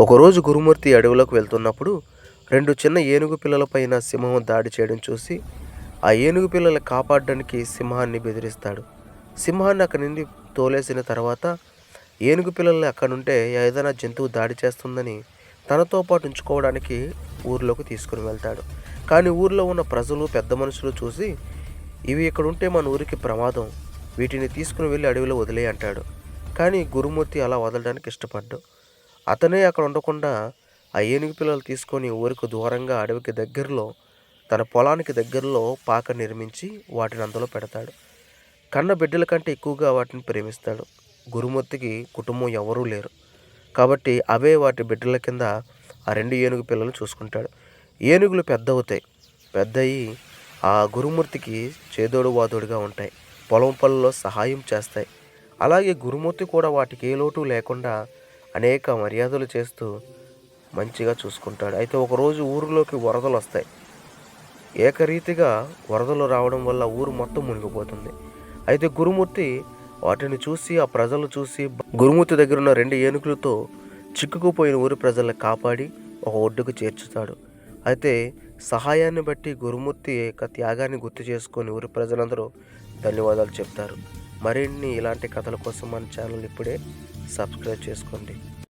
ఒకరోజు గురుమూర్తి అడవిలోకి వెళ్తున్నప్పుడు 2 చిన్న ఏనుగు పిల్లలపైన సింహం దాడి చేయడం చూసి ఆ ఏనుగు పిల్లల్ని కాపాడడానికి సింహాన్ని బెదిరిస్తాడు. సింహాన్ని అక్కడి నుండి తోలేసిన తర్వాత ఏనుగు పిల్లల్ని అక్కడుంటే ఏదైనా జంతువు దాడి చేస్తుందని తనతో పాటు ఉంచుకోవడానికి ఊర్లోకి తీసుకుని వెళ్తాడు. కానీ ఊర్లో ఉన్న ప్రజలు, పెద్ద మనుషులు చూసి ఇవి ఇక్కడుంటే మన ఊరికి ప్రమాదం, వీటిని తీసుకుని వెళ్ళి అడవిలో వదిలేయి అంటాడు. కానీ గురుమూర్తి అలా వదలడానికి ఇష్టపడ్డు. అతనే అక్కడ ఉండకుండా ఆ ఏనుగు పిల్లలు తీసుకొని ఊరికి దూరంగా అడవికి దగ్గరలో తన పొలానికి దగ్గరలో పాక నిర్మించి వాటిని అందులో పెడతాడు. కన్న బిడ్డల కంటే ఎక్కువగా వాటిని ప్రేమిస్తాడు. గురుమూర్తికి కుటుంబం ఎవరూ లేరు కాబట్టి అవే వాటి బిడ్డల కింద ఆ 2 ఏనుగు పిల్లలు చూసుకుంటాడు. ఏనుగులు పెద్దయి ఆ గురుమూర్తికి చేదోడు వాదోడుగా ఉంటాయి. పొలం పనుల్లో సహాయం చేస్తాయి. అలాగే గురుమూర్తి కూడా వాటికి ఏ లోటు లేకుండా అనేక మర్యాదలు చేస్తూ మంచిగా చూసుకుంటాడు. అయితే ఒకరోజు ఊరిలోకి వరదలు వస్తాయి. ఏకరీతిగా వరదలు రావడం వల్ల ఊరు మొత్తం మునిగిపోతుంది. అయితే గురుమూర్తి వాటిని చూసి, ఆ ప్రజలు చూసి గురుమూర్తి దగ్గర ఉన్న 2 ఏనుగులతో చిక్కుకుపోయిన ఊరి ప్రజల్ని కాపాడి ఒక ఒడ్డుకు చేర్చుతాడు. అయితే సహాయాన్ని బట్టి గురుమూర్తి యొక్క త్యాగాన్ని గుర్తు చేసుకొని ఊరి ప్రజలందరూ ధన్యవాదాలు చెప్తారు. మరిన్ని ఇలాంటి కథల కోసం మన ఛానల్ ఇప్పుడే సబ్స్క్రైబ్ చేసుకోండి.